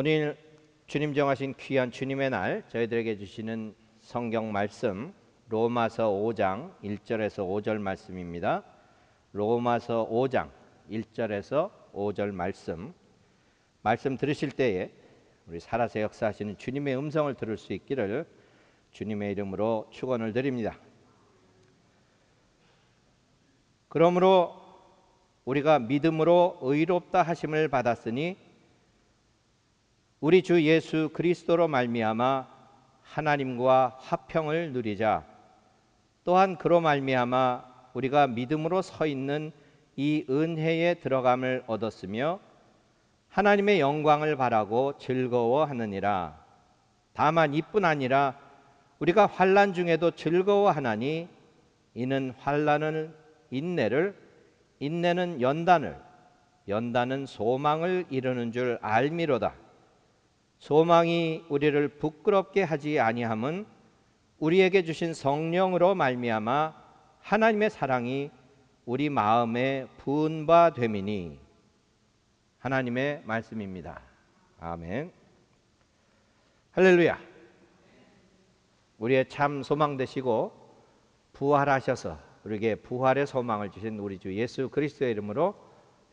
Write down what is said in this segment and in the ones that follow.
오늘 주님 정하신 귀한 주님의 날 저희들에게 주시는 성경 말씀 로마서 5장 1절에서 5절 말씀입니다. 로마서 5장 1절에서 5절 말씀 들으실 때에 우리 살아서 역사하시는 주님의 음성을 들을 수 있기를 주님의 이름으로 축원을 드립니다. 그러므로 우리가 믿음으로 의롭다 하심을 받았으니 우리 주 예수 그리스도로 말미암아 하나님과 화평을 누리자. 또한 그로 말미암아 우리가 믿음으로 서 있는 이 은혜에 들어감을 얻었으며 하나님의 영광을 바라고 즐거워하느니라. 다만 이뿐 아니라 우리가 환난 중에도 즐거워하나니 이는 환난은 인내를, 인내는 연단을, 연단은 소망을 이루는 줄 알미로다. 소망이 우리를 부끄럽게 하지 아니함은 우리에게 주신 성령으로 말미암아 하나님의 사랑이 우리 마음에 부은 바 됨이니. 하나님의 말씀입니다. 아멘. 할렐루야. 우리의 참 소망 되시고 부활하셔서 우리에게 부활의 소망을 주신 우리 주 예수 그리스도의 이름으로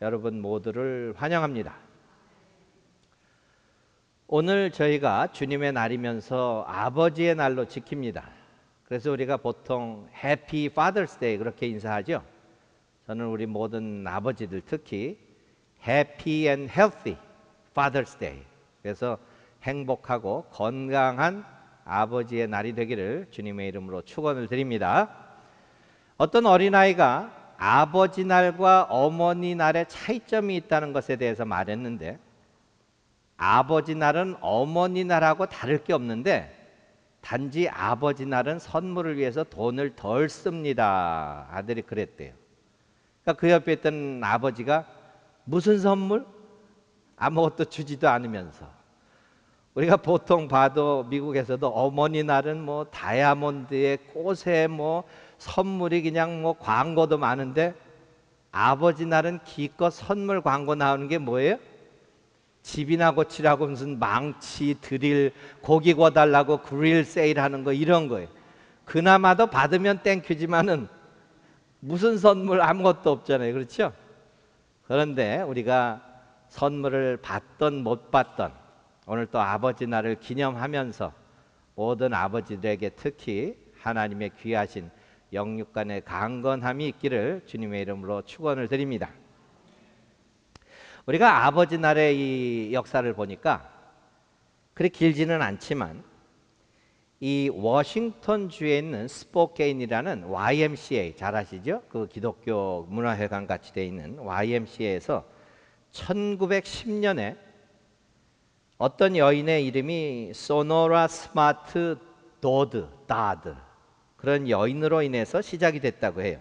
여러분 모두를 환영합니다. 오늘 저희가 주님의 날이면서 아버지의 날로 지킵니다. 그래서 우리가 보통 Happy Father's Day 그렇게 인사하죠. 저는 우리 모든 아버지들 특히 Happy and Healthy Father's Day, 그래서 행복하고 건강한 아버지의 날이 되기를 주님의 이름으로 축원을 드립니다. 어떤 어린아이가 아버지 날과 어머니 날의 차이점이 있다는 것에 대해서 말했는데, 아버지 날은 어머니 날하고 다를 게 없는데 단지 아버지 날은 선물을 위해서 돈을 덜 씁니다. 아들이 그랬대요. 그러니까 그 옆에 있던 아버지가 무슨 선물? 아무것도 주지도 않으면서. 우리가 보통 봐도 미국에서도 어머니 날은 뭐 다이아몬드에 꽃에 뭐 선물이 그냥 뭐 광고도 많은데, 아버지 날은 기껏 선물 광고 나오는 게 뭐예요? 집이나 고치라고 무슨 망치, 드릴, 고기 구워달라고 그릴 세일하는 거, 이런 거예요. 그나마도 받으면 땡큐지만은 무슨 선물 아무것도 없잖아요. 그렇죠? 그런데 우리가 선물을 받던 못 받던 오늘 또 아버지 날을 기념하면서 모든 아버지들에게 특히 하나님의 귀하신 영육간의 강건함이 있기를 주님의 이름으로 축원을 드립니다. 우리가 아버지 날의 이 역사를 보니까 그리 길지는 않지만 이 워싱턴 주에 있는 스포케인이라는 YMCA, 잘 아시죠? 그 기독교 문화회관 같이 돼 있는 YMCA에서 1910년에 어떤 여인의 이름이 소노라 스마트 다드, 그런 여인으로 인해서 시작이 됐다고 해요.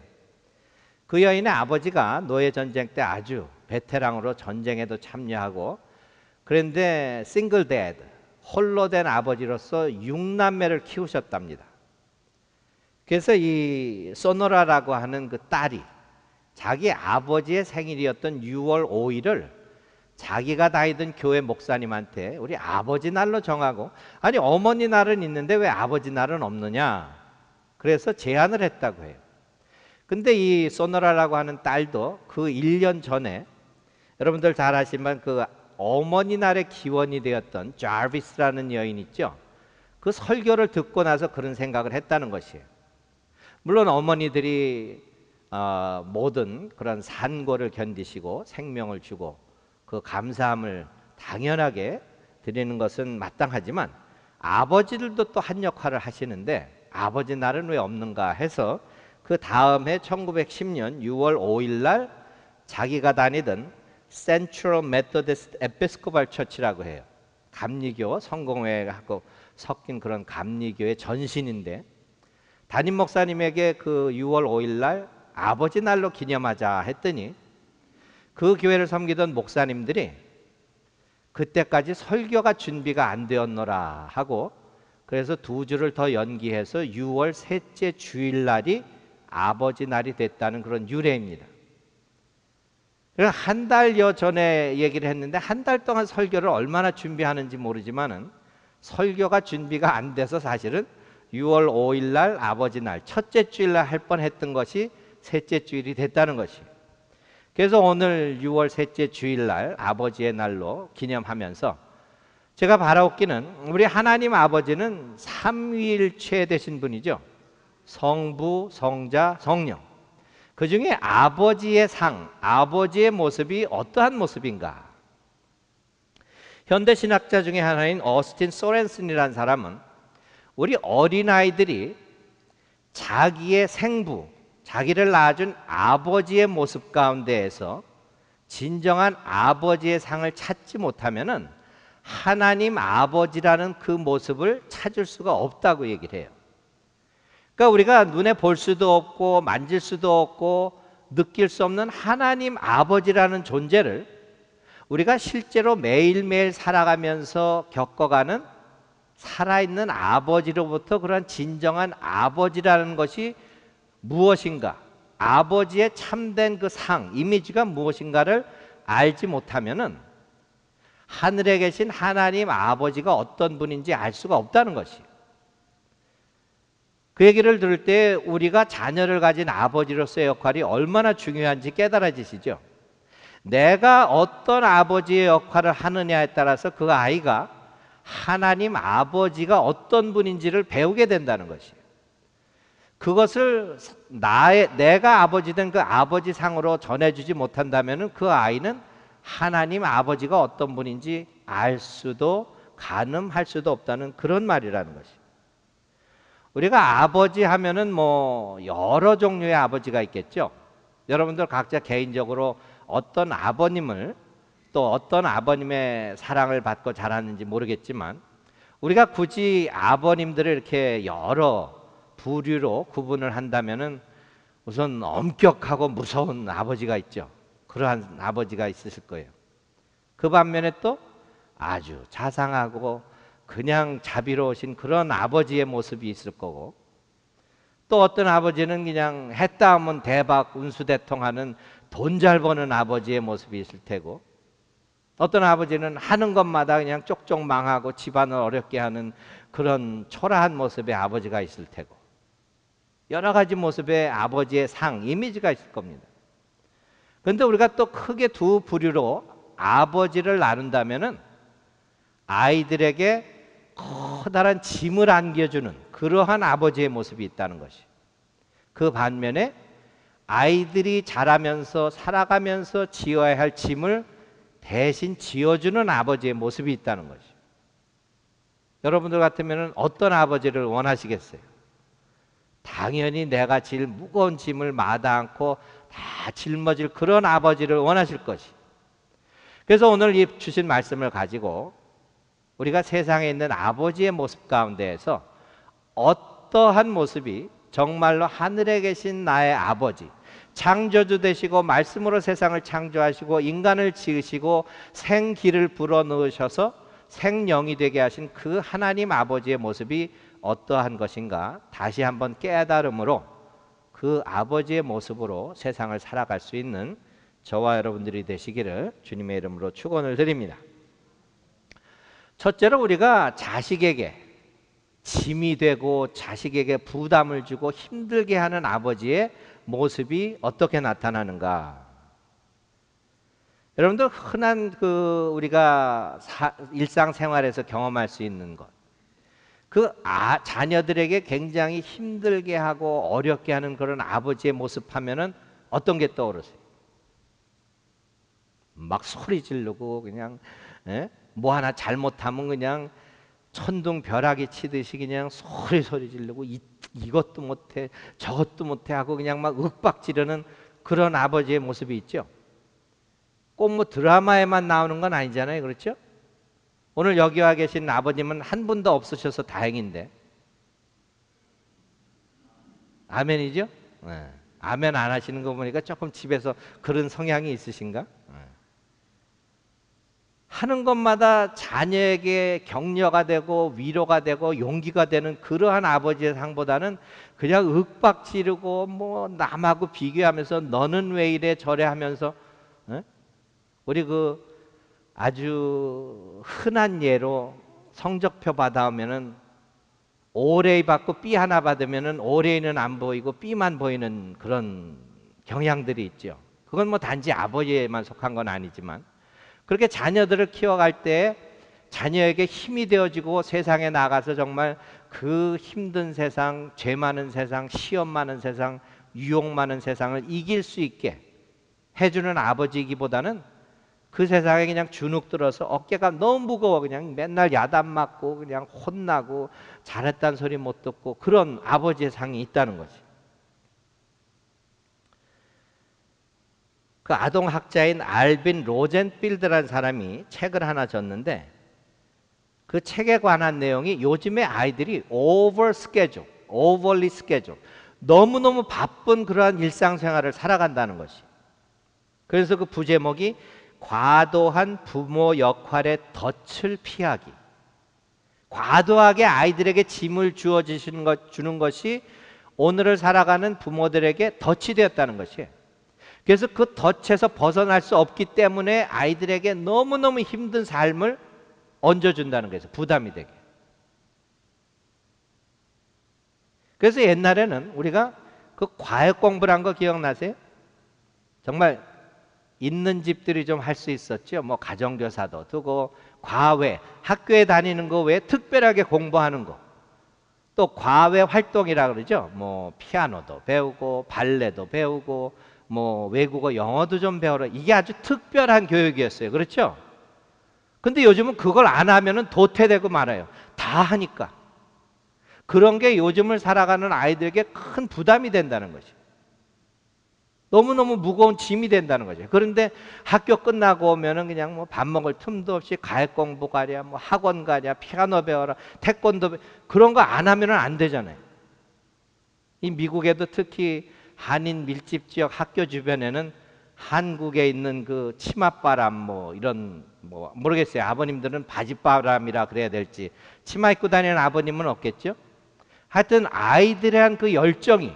그 여인의 아버지가 노예전쟁 때 아주 베테랑으로 전쟁에도 참여하고, 그런데 싱글 데드, 홀로 된 아버지로서 6남매를 키우셨답니다. 그래서 이 소노라라고 하는 그 딸이 자기 아버지의 생일이었던 6월 5일을 자기가 다니던 교회 목사님한테 우리 아버지 날로 정하고, 아니 어머니 날은 있는데 왜 아버지 날은 없느냐, 그래서 제안을 했다고 해요. 근데 이 소노라라고 하는 딸도 그 1년 전에 여러분들 잘 아시지만 그 어머니 날의 기원이 되었던 자비스라는 여인 있죠. 그 설교를 듣고 나서 그런 생각을 했다는 것이에요. 물론 어머니들이 모든 그런 산고를 견디시고 생명을 주고 그 감사함을 당연하게 드리는 것은 마땅하지만 아버지들도 또 한 역할을 하시는데 아버지 날은 왜 없는가 해서 그 다음 해 1910년 6월 5일 날 자기가 다니던 Central Methodist Episcopal Church라고 해요. 감리교 성공회하고 섞인 그런 감리교의 전신인데, 담임 목사님에게 그 6월 5일 날 아버지 날로 기념하자 했더니 그 교회를 섬기던 목사님들이 그때까지 설교가 준비가 안 되었노라 하고, 그래서 2주를 더 연기해서 6월 셋째 주일날이 아버지 날이 됐다는 그런 유래입니다. 한 달여 전에 얘기를 했는데 한 달 동안 설교를 얼마나 준비하는지 모르지만은 설교가 준비가 안 돼서 사실은 6월 5일 날 아버지 날 첫째 주일 날 할 뻔했던 것이 셋째 주일이 됐다는 것이. 그래서 오늘 6월 셋째 주일 날 아버지의 날로 기념하면서 제가 바라옵기는 우리 하나님 아버지는 삼위일체 되신 분이죠. 성부, 성자, 성령. 그 중에 아버지의 상, 아버지의 모습이 어떠한 모습인가? 현대 신학자 중에 하나인 어스틴 소렌슨이라는 사람은 우리 어린아이들이 자기의 생부, 자기를 낳아준 아버지의 모습 가운데에서 진정한 아버지의 상을 찾지 못하면은 하나님 아버지라는 그 모습을 찾을 수가 없다고 얘기를 해요. 그러니까 우리가 눈에 볼 수도 없고 만질 수도 없고 느낄 수 없는 하나님 아버지라는 존재를 우리가 실제로 매일매일 살아가면서 겪어가는 살아있는 아버지로부터 그런 진정한 아버지라는 것이 무엇인가, 아버지의 참된 그 상, 이미지가 무엇인가를 알지 못하면은 하늘에 계신 하나님 아버지가 어떤 분인지 알 수가 없다는 것이. 그 얘기를 들을 때 우리가 자녀를 가진 아버지로서의 역할이 얼마나 중요한지 깨달아지시죠. 내가 어떤 아버지의 역할을 하느냐에 따라서 그 아이가 하나님 아버지가 어떤 분인지를 배우게 된다는 것이에요. 그것을 내가 아버지 된 그 아버지 상으로 전해주지 못한다면 그 아이는 하나님 아버지가 어떤 분인지 알 수도 가늠할 수도 없다는 그런 말이라는 것이에요. 우리가 아버지 하면은 뭐 여러 종류의 아버지가 있겠죠. 여러분들 각자 개인적으로 어떤 아버님을 또 어떤 아버님의 사랑을 받고 자랐는지 모르겠지만 우리가 굳이 아버님들을 이렇게 여러 부류로 구분을 한다면은 우선 엄격하고 무서운 아버지가 있죠. 그러한 아버지가 있으실 거예요. 그 반면에 또 아주 자상하고 그냥 자비로우신 그런 아버지의 모습이 있을 거고, 또 어떤 아버지는 그냥 했다 하면 대박 운수대통하는 돈 잘 버는 아버지의 모습이 있을 테고, 어떤 아버지는 하는 것마다 그냥 쪽쪽 망하고 집안을 어렵게 하는 그런 초라한 모습의 아버지가 있을 테고, 여러 가지 모습의 아버지의 상, 이미지가 있을 겁니다. 그런데 우리가 또 크게 두 부류로 아버지를 나눈다면은 아이들에게 커다란 짐을 안겨주는 그러한 아버지의 모습이 있다는 것이. 그 반면에 아이들이 자라면서 살아가면서 지어야 할 짐을 대신 지어주는 아버지의 모습이 있다는 것이. 여러분들 같으면 어떤 아버지를 원하시겠어요? 당연히 내가 질 무거운 짐을 마다 않고 다 짊어질 그런 아버지를 원하실 것이. 그래서 오늘 이 주신 말씀을 가지고 우리가 세상에 있는 아버지의 모습 가운데에서 어떠한 모습이 정말로 하늘에 계신 나의 아버지, 창조주 되시고 말씀으로 세상을 창조하시고 인간을 지으시고 생기를 불어넣으셔서 생명이 되게 하신 그 하나님 아버지의 모습이 어떠한 것인가 다시 한번 깨달음으로 그 아버지의 모습으로 세상을 살아갈 수 있는 저와 여러분들이 되시기를 주님의 이름으로 축원을 드립니다. 첫째로 우리가 자식에게 짐이 되고 자식에게 부담을 주고 힘들게 하는 아버지의 모습이 어떻게 나타나는가? 여러분들 흔한 우리가 일상생활에서 경험할 수 있는 것, 자녀들에게 굉장히 힘들게 하고 어렵게 하는 그런 아버지의 모습 하면은 어떤 게 떠오르세요? 막 소리 지르고 그냥 뭐 하나 잘못하면 그냥 천둥벼락이 치듯이 그냥 소리 지르고 이것도 못해 저것도 못해 하고 그냥 막 윽박지르는 그런 아버지의 모습이 있죠. 꼭 뭐 드라마에만 나오는 건 아니잖아요. 그렇죠? 오늘 여기 와 계신 아버님은 한 분도 없으셔서 다행인데 아멘이죠? 네. 아멘 안 하시는 거 보니까 조금 집에서 그런 성향이 있으신가? 네. 하는 것마다 자녀에게 격려가 되고 위로가 되고 용기가 되는 그러한 아버지의 상보다는 그냥 윽박지르고 뭐 남하고 비교하면서 너는 왜 이래 저래 하면서 어? 우리 그 아주 흔한 예로 성적표 받아오면은 O레이 받고 B 하나 받으면은 O레이는 안 보이고 B만 보이는 그런 경향들이 있죠. 그건 뭐 단지 아버지에만 속한 건 아니지만 그렇게 자녀들을 키워갈 때 자녀에게 힘이 되어지고 세상에 나가서 정말 그 힘든 세상, 죄 많은 세상, 시험 많은 세상, 유혹 많은 세상을 이길 수 있게 해주는 아버지이기보다는 그 세상에 그냥 주눅 들어서 어깨가 너무 무거워 그냥 맨날 야단 맞고 그냥 혼나고 잘했다는 소리 못 듣고 그런 아버지의 상이 있다는 거지. 그 아동학자인 알빈 로젠필드라는 사람이 책을 하나 줬는데 그 책에 관한 내용이 요즘의 아이들이 overly schedule, 너무너무 바쁜 그러한 일상생활을 살아간다는 것이. 그래서 그 부제목이 과도한 부모 역할의 덫을 피하기. 과도하게 아이들에게 짐을 주는 것이 오늘을 살아가는 부모들에게 덫이 되었다는 것이에요. 그래서 그 덫에서 벗어날 수 없기 때문에 아이들에게 너무너무 힘든 삶을 얹어준다는 거예요. 부담이 되게. 그래서 옛날에는 우리가 그 과외 공부란 거 기억나세요? 정말 있는 집들이 좀 할 수 있었죠. 뭐 가정교사도 두고 과외, 학교에 다니는 거 외에 특별하게 공부하는 거. 또 과외 활동이라 그러죠. 뭐 피아노도 배우고 발레도 배우고 뭐 외국어 영어도 좀 배우라. 이게 아주 특별한 교육이었어요. 그렇죠? 근데 요즘은 그걸 안 하면은 도태되고 말아요. 다 하니까. 그런 게 요즘을 살아가는 아이들에게 큰 부담이 된다는 거죠. 너무너무 무거운 짐이 된다는 거죠. 그런데 학교 끝나고 오면은 그냥 뭐 밥 먹을 틈도 없이 과외 공부 가랴, 뭐 학원 가랴, 피아노 배워라, 태권도 그런 거 안 하면은 안 되잖아요. 이 미국에도 특히 한인 밀집 지역 학교 주변에는 한국에 있는 그 치맛바람 뭐 이런 뭐 모르겠어요. 아버님들은 바지바람이라 그래야 될지 치마 입고 다니는 아버님은 없겠죠. 하여튼 아이들에 대한 그 열정이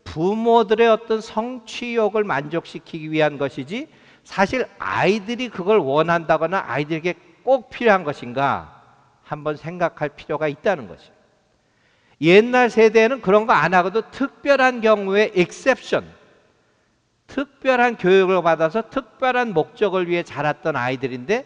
부모들의 어떤 성취욕을 만족시키기 위한 것이지 사실 아이들이 그걸 원한다거나 아이들에게 꼭 필요한 것인가 한번 생각할 필요가 있다는 것이죠. 옛날 세대에는 그런 거 안 하고도 특별한 경우에 exception, 특별한 교육을 받아서 특별한 목적을 위해 자랐던 아이들인데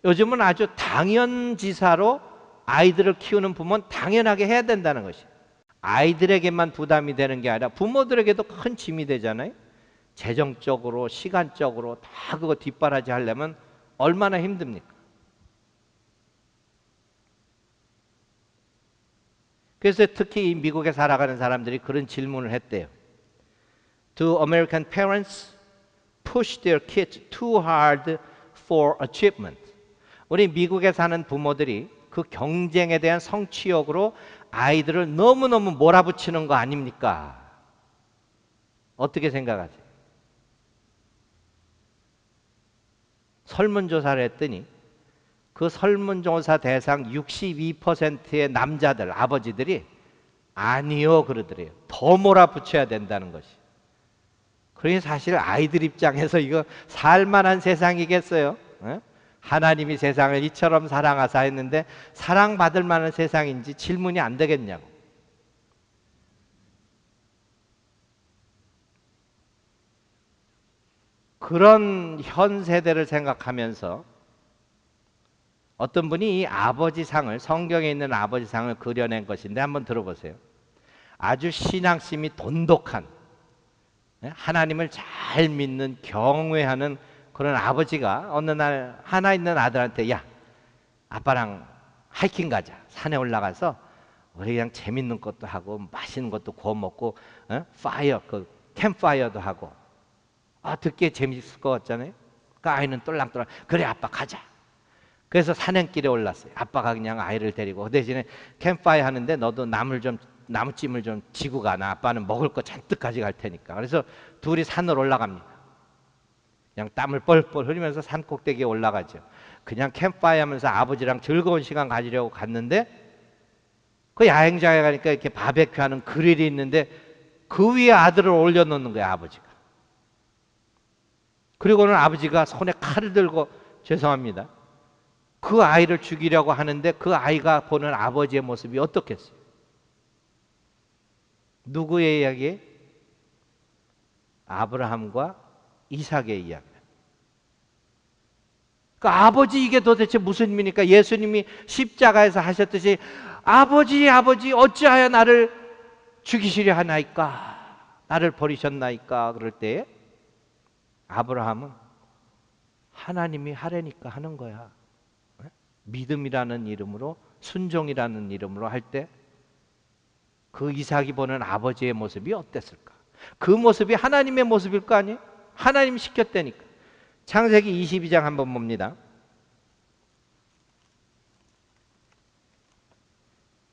요즘은 아주 당연지사로 아이들을 키우는 부모는 당연하게 해야 된다는 것이에요. 아이들에게만 부담이 되는 게 아니라 부모들에게도 큰 짐이 되잖아요. 재정적으로 시간적으로 다 그거 뒷바라지 하려면 얼마나 힘듭니까? 그래서 특히 이 미국에 살아가는 사람들이 그런 질문을 했대요. Do American parents push their kids too hard for achievement? 우리 미국에 사는 부모들이 그 경쟁에 대한 성취욕으로 아이들을 너무너무 몰아붙이는 거 아닙니까? 어떻게 생각하세요? 설문조사를 했더니 그 설문조사 대상 62%의 남자들, 아버지들이 아니요 그러더래요. 더 몰아붙여야 된다는 것이. 그러니 사실 아이들 입장에서 이거 살만한 세상이겠어요? 에? 하나님이 세상을 이처럼 사랑하사 했는데 사랑받을 만한 세상인지 질문이 안 되겠냐고. 그런 현 세대를 생각하면서 어떤 분이 이 아버지상을, 성경에 있는 아버지상을 그려낸 것인데 한번 들어보세요. 아주 신앙심이 돈독한, 하나님을 잘 믿는, 경외하는 그런 아버지가 어느 날 하나 있는 아들한테 야, 아빠랑 하이킹 가자. 산에 올라가서 우리 그냥 재밌는 것도 하고 맛있는 것도 구워 먹고 파이어, 그 캠파이어도 하고 듣기에 재밌을 것 같잖아요. 그 아이는 똘랑똘랑 그래 아빠 가자. 그래서 산행길에 올랐어요. 아빠가 그냥 아이를 데리고 그 대신에 캠파이어 하는데 너도 나무찜을 좀 지고 가. 나 아빠는 먹을 거 잔뜩 가져갈 테니까. 그래서 둘이 산으로 올라갑니다. 그냥 땀을 뻘뻘 흘리면서 산 꼭대기에 올라가죠. 그냥 캠파이어 하면서 아버지랑 즐거운 시간 가지려고 갔는데 그 야행장에 가니까 이렇게 바베큐 하는 그릴이 있는데 그 위에 아들을 올려놓는 거예요, 아버지가. 그리고는 아버지가 손에 칼을 들고 죄송합니다. 그 아이를 죽이려고 하는데 그 아이가 보는 아버지의 모습이 어떻겠어요? 누구의 이야기? 아브라함과 이삭의 이야기. 그러니까 아버지 이게 도대체 무슨 의미입니까? 예수님이 십자가에서 하셨듯이 아버지 아버지 어찌하여 나를 죽이시려 하나이까? 나를 버리셨나이까? 그럴 때 아브라함은 하나님이 하라니까 하는 거야. 믿음이라는 이름으로 순종이라는 이름으로 할 때 그 이삭이 보는 아버지의 모습이 어땠을까? 그 모습이 하나님의 모습일 거 아니에요? 하나님이 시켰다니까. 창세기 22장 한번 봅니다.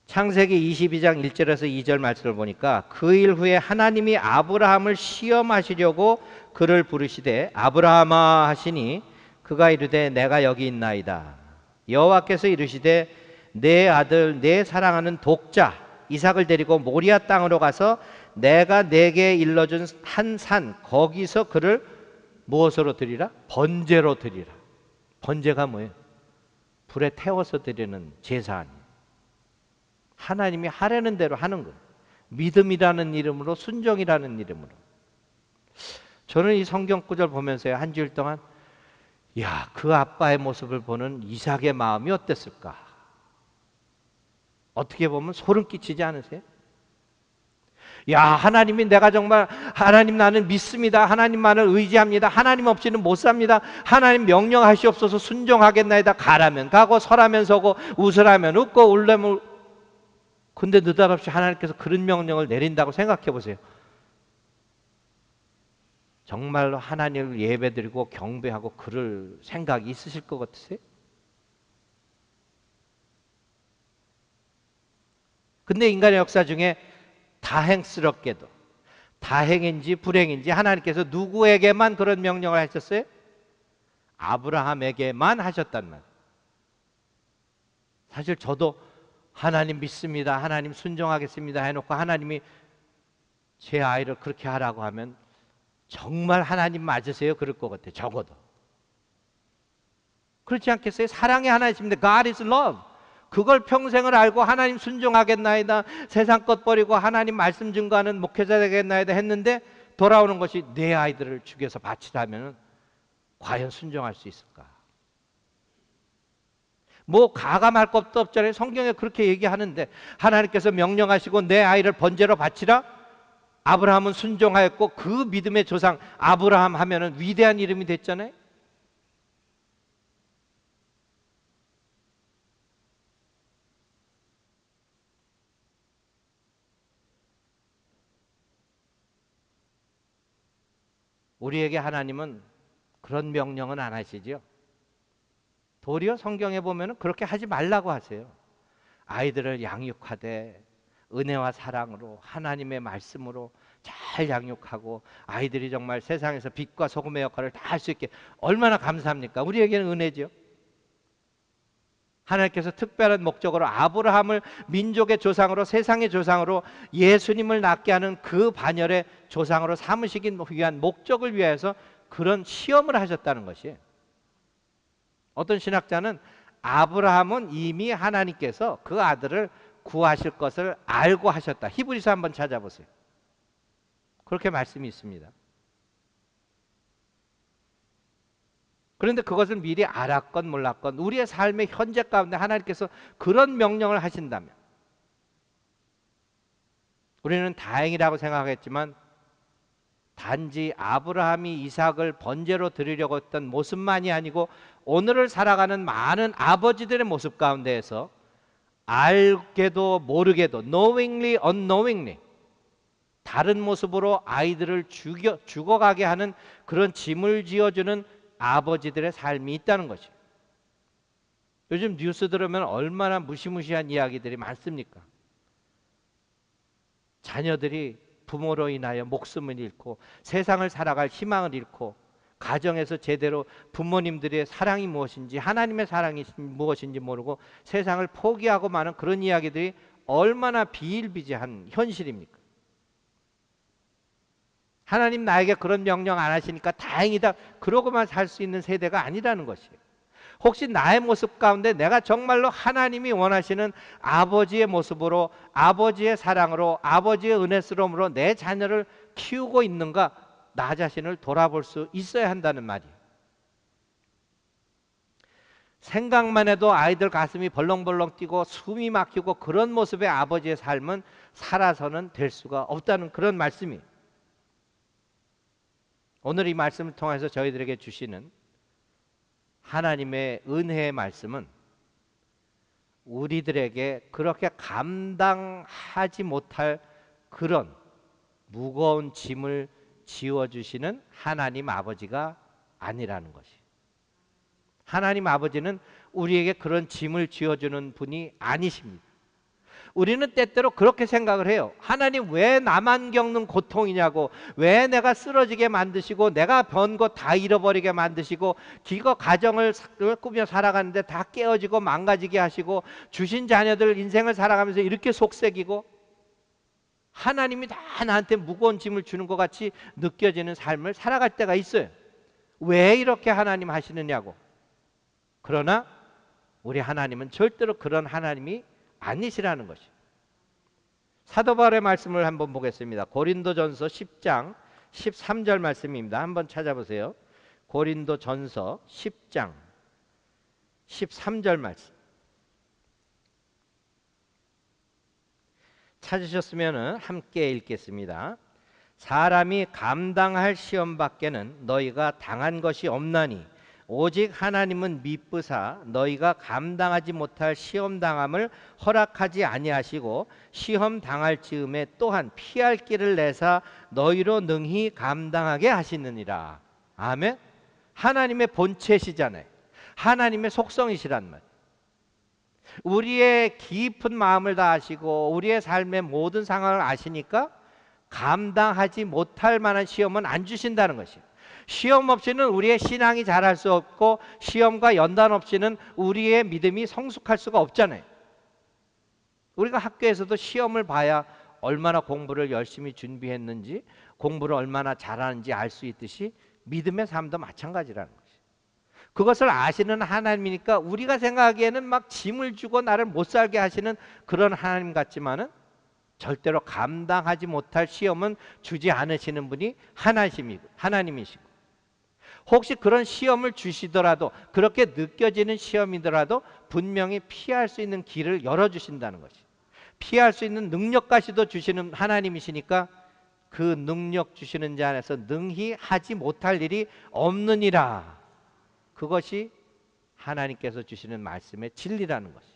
창세기 22장 1절에서 2절 말씀을 보니까 그 일 후에 하나님이 아브라함을 시험하시려고 그를 부르시되 아브라함아 하시니 그가 이르되 내가 여기 있나이다. 여호와께서 이르시되 내 아들 내 사랑하는 독자 이삭을 데리고 모리아 땅으로 가서 내가 내게 일러준 한 산 거기서 그를 무엇으로 드리라? 번제로 드리라. 번제가 뭐예요? 불에 태워서 드리는 제사 아니에요. 하나님이 하라는 대로 하는 거예요. 믿음이라는 이름으로 순종이라는 이름으로. 저는 이 성경 구절 보면서요 한 주일 동안 야, 그 아빠의 모습을 보는 이삭의 마음이 어땠을까? 어떻게 보면 소름 끼치지 않으세요? 야, 하나님이 내가 정말 하나님 나는 믿습니다. 하나님만을 의지합니다. 하나님 없이는 못 삽니다. 하나님 명령하시옵소서 순종하겠나이다. 가라면 가고 서라면 서고 웃으라면 웃고 울라면 근데 느닷없이 하나님께서 그런 명령을 내린다고 생각해 보세요. 정말로 하나님을 예배드리고 경배하고 그럴 생각이 있으실 것 같으세요? 근데 인간의 역사 중에 다행스럽게도 다행인지 불행인지 하나님께서 누구에게만 그런 명령을 하셨어요? 아브라함에게만 하셨단 말이에요. 사실 저도 하나님 믿습니다. 하나님 순종하겠습니다 해놓고 하나님이 제 아이를 그렇게 하라고 하면 정말 하나님 맞으세요? 그럴 것 같아요. 적어도. 그렇지 않겠어요? 사랑의 하나님입니다. God is love. 그걸 평생을 알고 하나님 순종하겠나이다. 세상 것 버리고 하나님 말씀 증거하는 목회자 되겠나이다 했는데 돌아오는 것이 내 아이들을 죽여서 바치라면 과연 순종할 수 있을까? 뭐 가감할 것도 없잖아요. 성경에 그렇게 얘기하는데 하나님께서 명령하시고 내 아이를 번제로 바치라. 아브라함은 순종하였고 그 믿음의 조상 아브라함 하면은 위대한 이름이 됐잖아요. 우리에게 하나님은 그런 명령은 안 하시죠. 도리어 성경에 보면은 그렇게 하지 말라고 하세요. 아이들을 양육하되 은혜와 사랑으로 하나님의 말씀으로 잘 양육하고 아이들이 정말 세상에서 빛과 소금의 역할을 다 할 수 있게 얼마나 감사합니까? 우리에게는 은혜죠. 하나님께서 특별한 목적으로 아브라함을 민족의 조상으로 세상의 조상으로 예수님을 낳게 하는 그 반열의 조상으로 삼으시기 위한 목적을 위해서 그런 시험을 하셨다는 것이에요. 어떤 신학자는 아브라함은 이미 하나님께서 그 아들을 구하실 것을 알고 하셨다. 히브리서 한번 찾아보세요. 그렇게 말씀이 있습니다. 그런데 그것을 미리 알았건 몰랐건 우리의 삶의 현재 가운데 하나님께서 그런 명령을 하신다면 우리는 다행이라고 생각했지만 단지 아브라함이 이삭을 번제로 드리려고 했던 모습만이 아니고 오늘을 살아가는 많은 아버지들의 모습 가운데에서 알게도 모르게도 knowingly, unknowingly 다른 모습으로 아이들을 죽어가게 하는 그런 짐을 지어주는 아버지들의 삶이 있다는 것이에요. 요즘 뉴스 들으면 얼마나 무시무시한 이야기들이 많습니까? 자녀들이 부모로 인하여 목숨을 잃고 세상을 살아갈 희망을 잃고 가정에서 제대로 부모님들의 사랑이 무엇인지 하나님의 사랑이 무엇인지 모르고 세상을 포기하고 마는 그런 이야기들이 얼마나 비일비재한 현실입니까? 하나님 나에게 그런 명령 안 하시니까 다행이다. 그러고만 살 수 있는 세대가 아니라는 것이에요. 혹시 나의 모습 가운데 내가 정말로 하나님이 원하시는 아버지의 모습으로, 아버지의 사랑으로, 아버지의 은혜스러움으로 내 자녀를 키우고 있는가, 나 자신을 돌아볼 수 있어야 한다는 말이에요. 생각만 해도 아이들 가슴이 벌렁벌렁 뛰고 숨이 막히고 그런 모습의 아버지의 삶은 살아서는 될 수가 없다는 그런 말씀이에요. 오늘 이 말씀을 통해서 저희들에게 주시는 하나님의 은혜의 말씀은 우리들에게 그렇게 감당하지 못할 그런 무거운 짐을 지워주시는 하나님 아버지가 아니라는 것이. 하나님 아버지는 우리에게 그런 짐을 지어주는 분이 아니십니다. 우리는 때때로 그렇게 생각을 해요. 하나님 왜 나만 겪는 고통이냐고, 왜 내가 쓰러지게 만드시고 내가 번 거 다 잃어버리게 만드시고 기껏 가정을 꾸며 살아가는데 다 깨어지고 망가지게 하시고 주신 자녀들 인생을 살아가면서 이렇게 속색이고 하나님이 다 나한테 무거운 짐을 주는 것 같이 느껴지는 삶을 살아갈 때가 있어요. 왜 이렇게 하나님 하시느냐고. 그러나 우리 하나님은 절대로 그런 하나님이 아니시라는 것이. 사도 바울의 말씀을 한번 보겠습니다. 고린도전서 10장 13절 말씀입니다. 한번 찾아보세요. 고린도전서 10장 13절 말씀. 찾으셨으면 함께 읽겠습니다. 사람이 감당할 시험 밖에는 너희가 당한 것이 없나니 오직 하나님은 미쁘사 너희가 감당하지 못할 시험 당함을 허락하지 아니하시고 시험 당할 즈음에 또한 피할 길을 내사 너희로 능히 감당하게 하시느니라. 아멘. 하나님의 본체시잖아요. 하나님의 속성이시란 말. 우리의 깊은 마음을 다 아시고 우리의 삶의 모든 상황을 아시니까 감당하지 못할 만한 시험은 안 주신다는 것이에요. 시험 없이는 우리의 신앙이 자랄 수 없고 시험과 연단 없이는 우리의 믿음이 성숙할 수가 없잖아요. 우리가 학교에서도 시험을 봐야 얼마나 공부를 열심히 준비했는지, 공부를 얼마나 잘하는지 알 수 있듯이 믿음의 삶도 마찬가지라는 것이에요. 그것을 아시는 하나님이니까 우리가 생각하기에는 막 짐을 주고 나를 못 살게 하시는 그런 하나님 같지만은 절대로 감당하지 못할 시험은 주지 않으시는 분이 하나님이시고, 혹시 그런 시험을 주시더라도 그렇게 느껴지는 시험이더라도 분명히 피할 수 있는 길을 열어주신다는 것이. 피할 수 있는 능력까지도 주시는 하나님이시니까 그 능력 주시는 자 안에서 능히 하지 못할 일이 없느니라. 그것이 하나님께서 주시는 말씀의 진리라는 것이.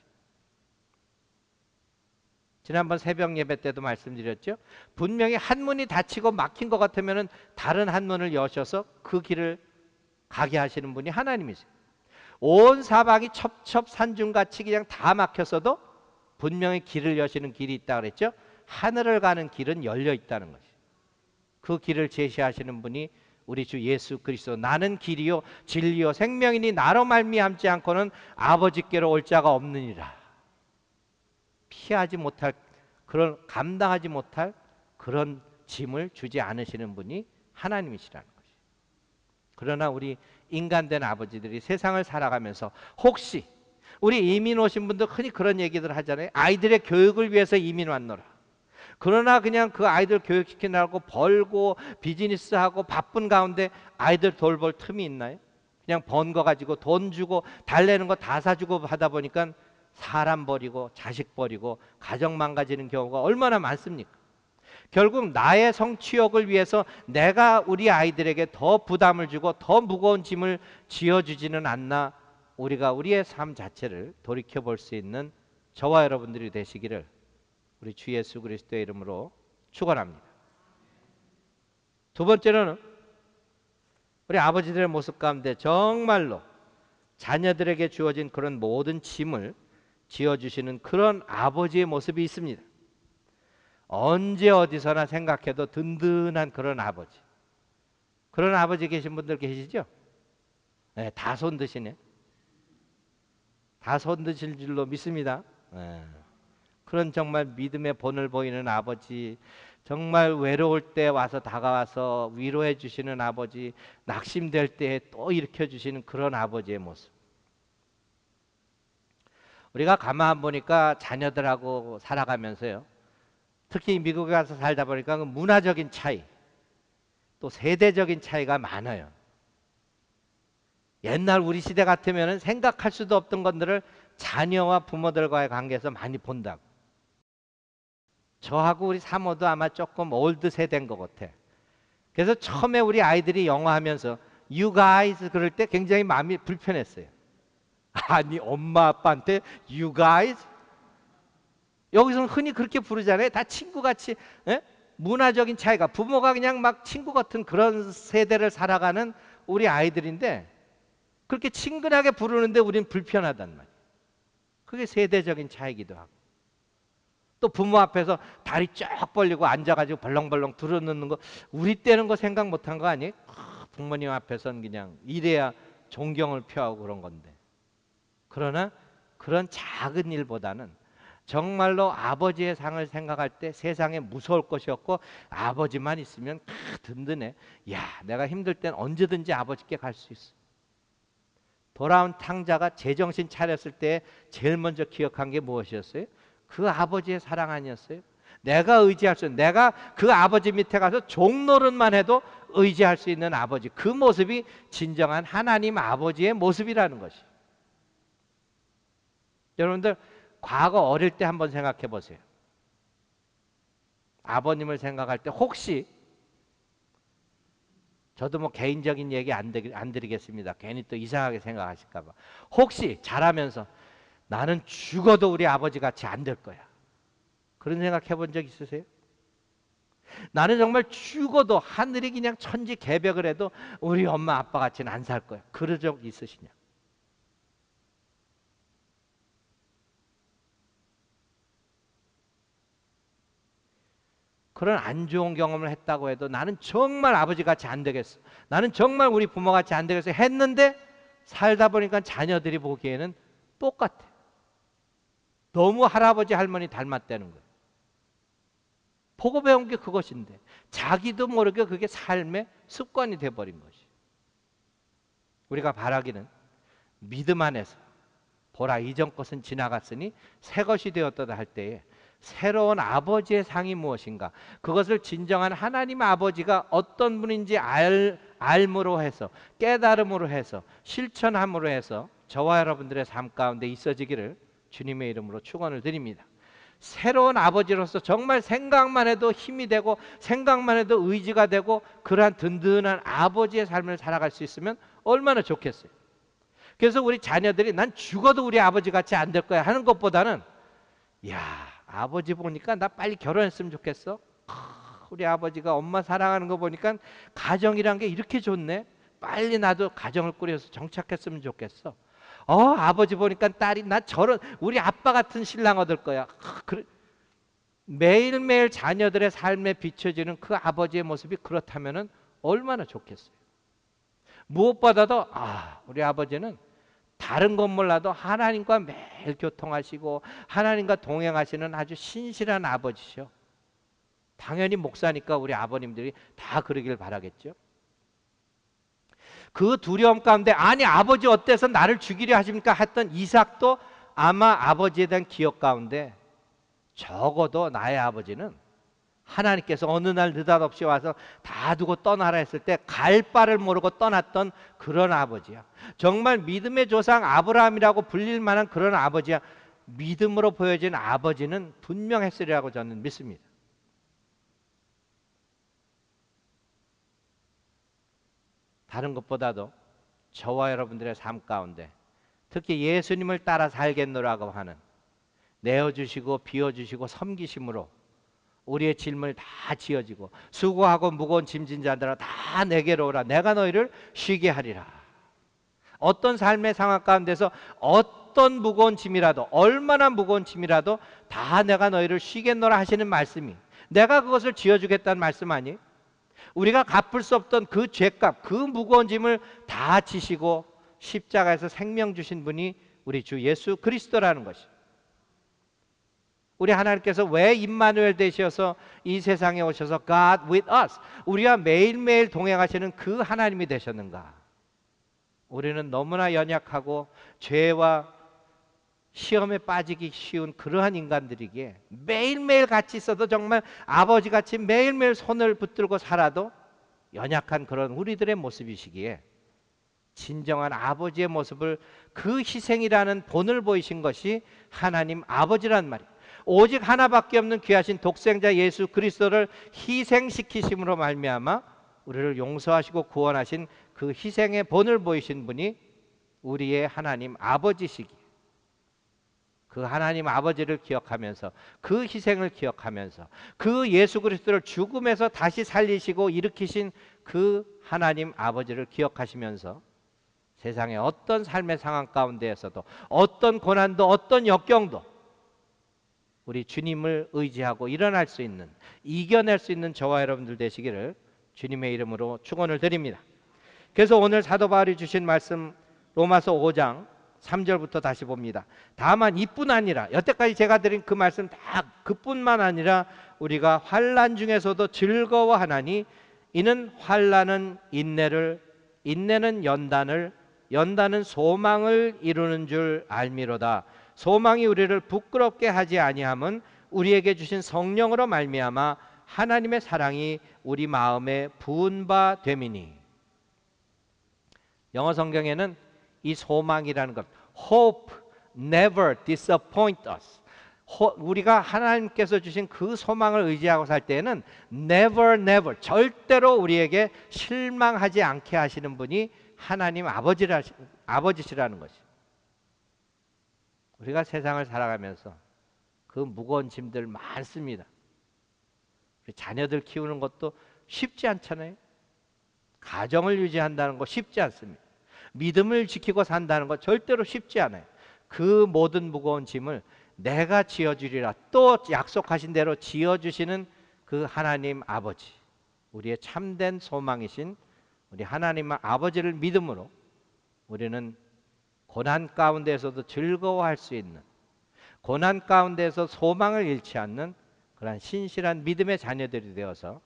지난번 새벽 예배 때도 말씀드렸죠. 분명히 한 문이 닫히고 막힌 것 같으면 다른 한 문을 여셔서 그 길을 가게 하시는 분이 하나님이세요. 온 사방이 첩첩산중같이 그냥 다 막혔어도 분명히 길을 여시는 길이 있다 그랬죠. 하늘을 가는 길은 열려 있다는 것이. 그 길을 제시하시는 분이 우리 주 예수 그리스도. 나는 길이요 진리요 생명이니 나로 말미암지 않고는 아버지께로 올 자가 없느니라. 피하지 못할, 그런 감당하지 못할 그런 짐을 주지 않으시는 분이 하나님이시라는 것이. 그러나 우리 인간된 아버지들이 세상을 살아가면서 혹시 우리 이민 오신 분들 흔히 그런 얘기들 하잖아요. 아이들의 교육을 위해서 이민 왔노라. 그러나 그냥 그 아이들 교육시키느라고 벌고 비즈니스하고 바쁜 가운데 아이들 돌볼 틈이 있나요? 그냥 번 거 가지고 돈 주고 달래는 거 다 사주고 하다 보니까 사람 버리고 자식 버리고 가정 망가지는 경우가 얼마나 많습니까? 결국 나의 성취욕을 위해서 내가 우리 아이들에게 더 부담을 주고 더 무거운 짐을 지어주지는 않나. 우리가 우리의 삶 자체를 돌이켜볼 수 있는 저와 여러분들이 되시기를 우리 주 예수 그리스도의 이름으로 축원합니다. 두 번째로는 우리 아버지들의 모습 가운데 정말로 자녀들에게 주어진 그런 모든 짐을 지어주시는 그런 아버지의 모습이 있습니다. 언제 어디서나 생각해도 든든한 그런 아버지. 그런 아버지 계신 분들 계시죠? 네, 다 손드시네. 다 손드실 줄로 믿습니다. 네. 그런 정말 믿음의 본을 보이는 아버지, 정말 외로울 때 와서 다가와서 위로해 주시는 아버지, 낙심될 때 또 일으켜 주시는 그런 아버지의 모습. 우리가 가만 보니까 자녀들하고 살아가면서요, 특히 미국에 가서 살다 보니까 그 문화적인 차이, 또 세대적인 차이가 많아요. 옛날 우리 시대 같으면 생각할 수도 없던 것들을 자녀와 부모들과의 관계에서 많이 본다고. 저하고 우리 사모도 아마 조금 올드 세대인 것 같아. 그래서 처음에 우리 아이들이 영어 하면서 You guys 그럴 때 굉장히 마음이 불편했어요. 아니 엄마 아빠한테 You guys? 여기서는 흔히 그렇게 부르잖아요. 다 친구같이. 에? 문화적인 차이가, 부모가 그냥 막 친구 같은 그런 세대를 살아가는 우리 아이들인데 그렇게 친근하게 부르는데 우린 불편하단 말이에요. 그게 세대적인 차이기도 하고, 또 부모 앞에서 다리 쫙 벌리고 앉아가지고 벌렁벌렁 들어놓는 거, 우리 때는 거 생각 못한 거 아니에요? 부모님 앞에서는 그냥 이래야 존경을 표하고 그런 건데. 그러나 그런 작은 일보다는 정말로 아버지의 상을 생각할 때 세상에 무서울 것이 없고, 아버지만 있으면 든든해. 야, 내가 힘들 땐 언제든지 아버지께 갈 수 있어. 돌아온 탕자가 제정신 차렸을 때 제일 먼저 기억한 게 무엇이었어요? 그 아버지의 사랑 아니었어요? 내가 의지할 수 있는, 내가 그 아버지 밑에 가서 종노릇만 해도 의지할 수 있는 아버지, 그 모습이 진정한 하나님 아버지의 모습이라는 것이. 여러분들 과거 어릴 때 한번 생각해 보세요. 아버님을 생각할 때 혹시, 저도 뭐 개인적인 얘기 안 드리겠습니다. 괜히 또 이상하게 생각하실까 봐. 혹시 자라면서 나는 죽어도 우리 아버지 같이 안 될 거야, 그런 생각 해본 적 있으세요? 나는 정말 죽어도 하늘이 그냥 천지 개벽을 해도 우리 엄마 아빠 같이는 안 살 거야, 그런 적 있으시냐? 그런 안 좋은 경험을 했다고 해도 나는 정말 아버지 같이 안 되겠어, 나는 정말 우리 부모 같이 안 되겠어 했는데 살다 보니까 자녀들이 보기에는 똑같아. 너무 할아버지 할머니 닮았다는 거예요. 보고 배운 게 그것인데 자기도 모르게 그게 삶의 습관이 돼버린 것이. 우리가 바라기는 믿음 안에서 보라 이전 것은 지나갔으니 새 것이 되었다 할 때에 새로운 아버지의 상이 무엇인가, 그것을 진정한 하나님 아버지가 어떤 분인지 알므로 해서, 깨달음으로 해서, 실천함으로 해서 저와 여러분들의 삶 가운데 있어지기를 주님의 이름으로 축원을 드립니다. 새로운 아버지로서 정말 생각만 해도 힘이 되고 생각만 해도 의지가 되고 그러한 든든한 아버지의 삶을 살아갈 수 있으면 얼마나 좋겠어요. 그래서 우리 자녀들이 난 죽어도 우리 아버지 같이 안 될 거야 하는 것보다는, 야, 아버지 보니까 나 빨리 결혼했으면 좋겠어. 우리 아버지가 엄마 사랑하는 거 보니까 가정이란 게 이렇게 좋네. 빨리 나도 가정을 꾸려서 정착했으면 좋겠어. 아버지 보니까 딸이 나 저런 우리 아빠 같은 신랑 얻을 거야. 매일매일 자녀들의 삶에 비춰지는 그 아버지의 모습이 그렇다면은 얼마나 좋겠어요. 무엇보다도 우리 아버지는 다른 것 몰라도 하나님과 매일 교통하시고 하나님과 동행하시는 아주 신실한 아버지셔. 당연히 목사니까 우리 아버님들이 다 그러길 바라겠죠. 그 두려움 가운데 아니 아버지 어때서 나를 죽이려 하십니까 했던 이삭도 아마 아버지에 대한 기억 가운데 적어도 나의 아버지는 하나님께서 어느 날 느닷없이 와서 다 두고 떠나라 했을 때 갈 바를 모르고 떠났던 그런 아버지야. 정말 믿음의 조상 아브라함이라고 불릴 만한 그런 아버지야. 믿음으로 보여진 아버지는 분명했으리라고 저는 믿습니다. 다른 것보다도 저와 여러분들의 삶 가운데 특히 예수님을 따라 살겠노라고 하는 내어주시고 비워주시고 섬기심으로 우리의 짐을 다 지어지고 수고하고 무거운 짐진 자들아 다 내게로 오라 내가 너희를 쉬게 하리라. 어떤 삶의 상황 가운데서 어떤 무거운 짐이라도 얼마나 무거운 짐이라도 다 내가 너희를 쉬겠노라 하시는 말씀이 내가 그것을 지어주겠다는 말씀 아니에요? 우리가 갚을 수 없던 그 죄값 그 무거운 짐을 다 지시고 십자가에서 생명 주신 분이 우리 주 예수 그리스도라는 것이. 우리 하나님께서 왜 임마누엘 되셔서 이 세상에 오셔서 God with us, 우리와 매일매일 동행하시는 그 하나님이 되셨는가? 우리는 너무나 연약하고 죄와 시험에 빠지기 쉬운 그러한 인간들이기에 매일매일 같이 있어도 정말 아버지같이 매일매일 손을 붙들고 살아도 연약한 그런 우리들의 모습이시기에 진정한 아버지의 모습을, 그 희생이라는 본을 보이신 것이 하나님 아버지란 말이에요. 오직 하나밖에 없는 귀하신 독생자 예수 그리스도를 희생시키심으로 말미암아 우리를 용서하시고 구원하신 그 희생의 본을 보이신 분이 우리의 하나님 아버지시기에, 그 하나님 아버지를 기억하면서, 그 희생을 기억하면서, 그 예수 그리스도를 죽음에서 다시 살리시고 일으키신 그 하나님 아버지를 기억하시면서 세상의 어떤 삶의 상황 가운데에서도, 어떤 고난도, 어떤 역경도 우리 주님을 의지하고 일어날 수 있는, 이겨낼 수 있는 저와 여러분들 되시기를 주님의 이름으로 축원을 드립니다. 그래서 오늘 사도 바울이 주신 말씀 로마서 5장 3절부터 다시 봅니다. 다만 이뿐 아니라, 여태까지 제가 드린 그 말씀 다 그뿐만 아니라 우리가 환난 중에서도 즐거워하나니 이는 환난은 인내를, 인내는 연단을, 연단은 소망을 이루는 줄 알미로다. 소망이 우리를 부끄럽게 하지 아니함은 우리에게 주신 성령으로 말미암아 하나님의 사랑이 우리 마음에 부은 바 됨이니. 영어 성경에는 이 소망이라는 것, hope never disappoint us, 우리가 하나님께서 주신 그 소망을 의지하고 살 때에는 never 절대로 우리에게 실망하지 않게 하시는 분이 하나님 아버지시라는 것이. 우리가 세상을 살아가면서 그 무거운 짐들 많습니다. 우리 자녀들 키우는 것도 쉽지 않잖아요. 가정을 유지한다는 거 쉽지 않습니다. 믿음을 지키고 산다는 거 절대로 쉽지 않아요. 그 모든 무거운 짐을 내가 지어주리라, 또 약속하신 대로 지어주시는 그 하나님 아버지, 우리의 참된 소망이신 우리 하나님 아버지를 믿음으로 우리는 고난 가운데에서도 즐거워할 수 있는, 고난 가운데에서 소망을 잃지 않는 그러한 신실한 믿음의 자녀들이 되어서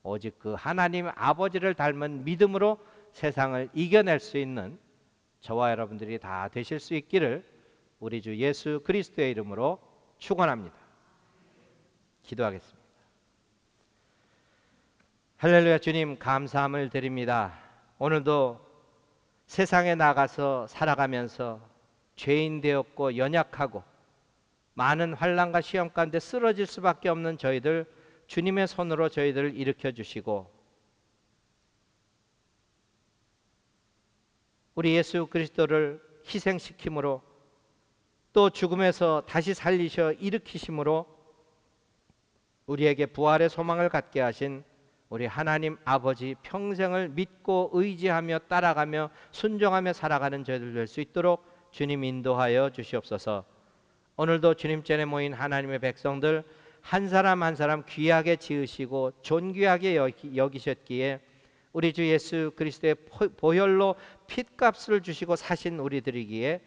오직 그 하나님 아버지를 닮은 믿음으로 세상을 이겨낼 수 있는 저와 여러분들이 다 되실 수 있기를 우리 주 예수 그리스도의 이름으로 축원합니다. 기도하겠습니다. 할렐루야. 주님 감사함을 드립니다. 오늘도 세상에 나가서 살아가면서 죄인 되었고 연약하고 많은 환난과 시험 가운데 쓰러질 수밖에 없는 저희들, 주님의 손으로 저희들을 일으켜 주시고 우리 예수 그리스도를 희생시킴으로 또 죽음에서 다시 살리셔 일으키심으로 우리에게 부활의 소망을 갖게 하신 우리 하나님 아버지, 평생을 믿고 의지하며 따라가며 순종하며 살아가는 저희들 될 수 있도록 주님 인도하여 주시옵소서. 오늘도 주님 전에 모인 하나님의 백성들 한 사람 한 사람 귀하게 지으시고 존귀하게 여기셨기에 우리 주 예수 그리스도의 보혈로 핏값을 주시고 사신 우리들이기에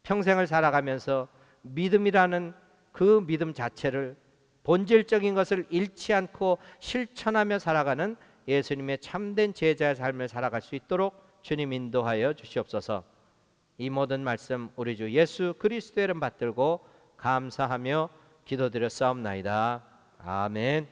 평생을 살아가면서 믿음이라는 그 믿음 자체를, 본질적인 것을 잃지 않고 실천하며 살아가는 예수님의 참된 제자의 삶을 살아갈 수 있도록 주님 인도하여 주시옵소서. 이 모든 말씀 우리 주 예수 그리스도의 이름 받들고 감사하며 기도드렸사옵나이다. 아멘.